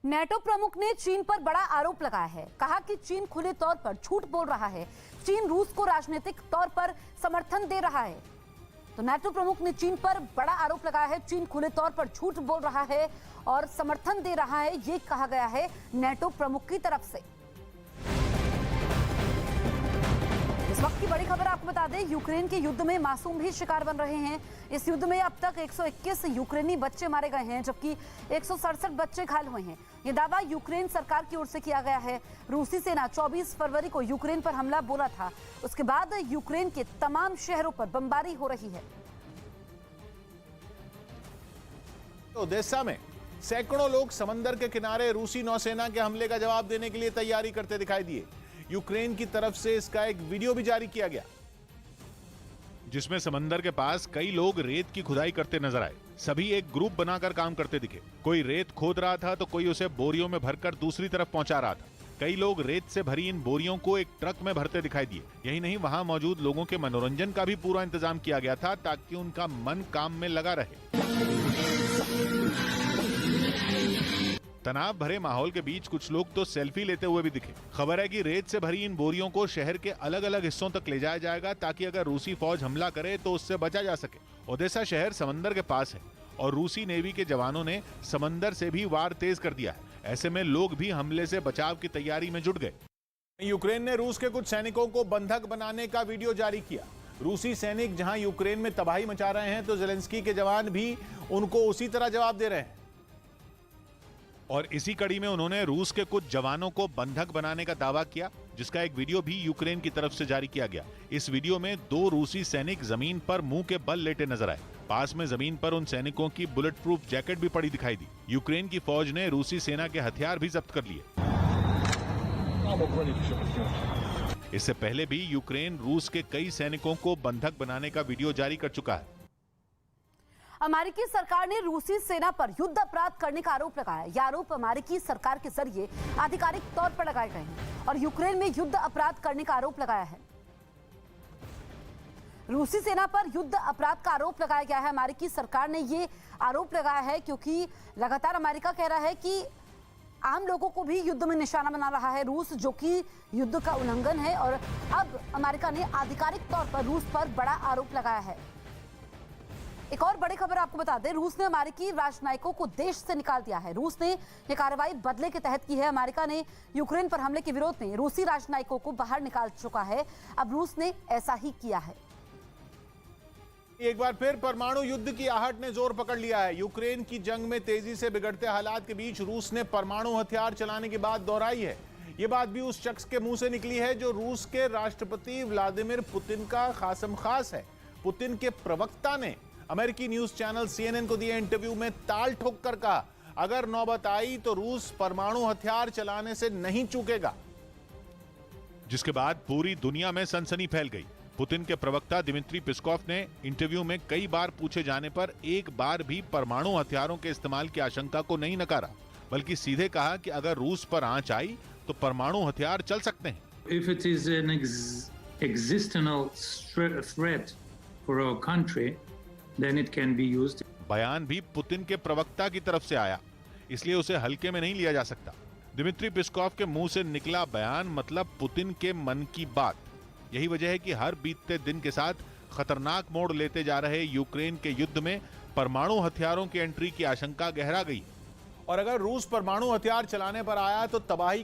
NATO प्रमुख ने चीन पर बड़ा आरोप लगाया है। कहा कि चीन खुले तौर पर झूठ बोल रहा है। चीन रूस को राजनीतिक तौर पर समर्थन दे रहा है। तो नेटो प्रमुख ने चीन पर बड़ा आरोप लगाया है। चीन खुले तौर पर झूठ बोल रहा है और समर्थन दे रहा है, ये कहा गया है नेटो प्रमुख की तरफ से। इस वक्त की बड़ी खबर आपको बता दें, यूक्रेन के युद्ध में मासूम भी शिकार बन रहे हैं। इस युद्ध में अब तक 121 यूक्रेनी बच्चे मारे गए हैं, जबकि 167 बच्चे घायल हुए हैं। ये दावा यूक्रेन सरकार की ओर से किया गया है। रूसी सेना 24 फरवरी को यूक्रेन पर हमला बोला था। उसके बाद यूक्रेन के तमाम शहरों पर बमबारी हो रही है। ओडेसा में सैकड़ों लोग समंदर के किनारे रूसी नौसेना के हमले का जवाब देने के लिए तैयारी करते दिखाई दिए। यूक्रेन की तरफ से इसका एक वीडियो भी जारी किया गया, जिसमें समंदर के पास कई लोग रेत की खुदाई करते नजर आए। सभी एक ग्रुप बनाकर काम करते दिखे। कोई रेत खोद रहा था तो कोई उसे बोरियों में भरकर दूसरी तरफ पहुंचा रहा था। कई लोग रेत से भरी इन बोरियों को एक ट्रक में भरते दिखाई दिए। यही नहीं, वहां मौजूद लोगों के मनोरंजन का भी पूरा इंतजाम किया गया था ताकि उनका मन काम में लगा रहे। तनाव भरे माहौल के बीच कुछ लोग तो सेल्फी लेते हुए भी दिखे। खबर है कि रेत से भरी इन बोरियों को शहर के अलग अलग हिस्सों तक ले जाया जाएगा ताकि अगर रूसी फौज हमला करे तो उससे बचा जा सके। ओडेसा शहर समंदर के पास है और रूसी नेवी के जवानों ने समंदर से भी वार तेज कर दिया है। ऐसे में लोग भी हमले से बचाव की तैयारी में जुट गए। यूक्रेन ने रूस के कुछ सैनिकों को बंधक बनाने का वीडियो जारी किया। रूसी सैनिक जहां यूक्रेन में तबाही मचा रहे हैं तो जेलेंस्की के जवान भी उनको उसी तरह जवाब दे रहे हैं। और इसी कड़ी में उन्होंने रूस के कुछ जवानों को बंधक बनाने का दावा किया, जिसका एक वीडियो भी यूक्रेन की तरफ से जारी किया गया। इस वीडियो में 2 रूसी सैनिक जमीन पर मुंह के बल लेटे नजर आए। पास में जमीन पर उन सैनिकों की बुलेट प्रूफ जैकेट भी पड़ी दिखाई दी। यूक्रेन की फौज ने रूसी सेना के हथियार भी जब्त कर लिए। इससे पहले भी यूक्रेन रूस के कई सैनिकों को बंधक बनाने का वीडियो जारी कर चुका है। अमेरिकी सरकार ने रूसी सेना पर युद्ध अपराध करने का आरोप लगाया। यह आरोप अमेरिकी सरकार के जरिए आधिकारिक तौर पर लगाए गए हैं और यूक्रेन में युद्ध अपराध करने का आरोप लगाया है। रूसी सेना पर युद्ध अपराध का आरोप लगाया गया है। अमेरिकी सरकार ने यह आरोप लगाया है क्योंकि लगातार अमेरिका कह रहा है कि आम लोगों को भी युद्ध में निशाना बना रहा है रूस, जो कि युद्ध का उल्लंघन है। और अब अमेरिका ने आधिकारिक तौर पर रूस पर बड़ा आरोप लगाया है। एक और बड़ी खबर आपको बता दें, रूस ने अमेरिकी राजनयिकों को देश से निकाल दिया है। रूस ने यह कार्रवाई बदले के तहत की है। अमेरिका ने यूक्रेन पर हमले के विरोध में रूसी राजनयिकों को बाहर निकाल चुका है। अब रूस ने ऐसा ही किया है। एक बार फिर परमाणु युद्ध की आहट ने जोर पकड़ लिया है। यूक्रेन की जंग में तेजी से बिगड़ते हालात के बीच रूस ने परमाणु हथियार चलाने की बात दोहराई है। यह बात भी उस शख्स के मुंह से निकली है जो रूस के राष्ट्रपति व्लादिमीर पुतिन का खासम खास है। पुतिन के प्रवक्ता ने अमेरिकी न्यूज चैनल CNN को दिए इंटरव्यू में ताल ठोक कर कहा, अगर नौबत आई तो रूस परमाणु हथियार चलाने से नहीं चूकेगा। जिसके बाद पूरी दुनिया में सनसनी फैल गई। पुतिन के प्रवक्ता दिमित्री पेस्कोव ने इंटरव्यू में कई बार पूछे जाने पर एक बार भी परमाणु हथियारों के इस्तेमाल की आशंका को नहीं नकारा, बल्कि सीधे कहा कि अगर रूस पर आंच आई तो परमाणु हथियार चल सकते हैं। If it is an existential threat for our country, then it can be used. बयान भी पुतिन के प्रवक्ता की तरफ से आया, इसलिए उसे हल्के में नहीं लिया जा सकता। दिमित्री पेस्कोव के मुंह से निकला बयान मतलब पुतिन के मन की बात। यही वजह है कि हर बीतते दिन के साथ खतरनाक मोड़ लेते जा रहे यूक्रेन के युद्ध में परमाणु हथियारों की एंट्री की आशंका गहरा गई। और अगर रूस परमाणु हथियार चलाने पर आया तो तबाही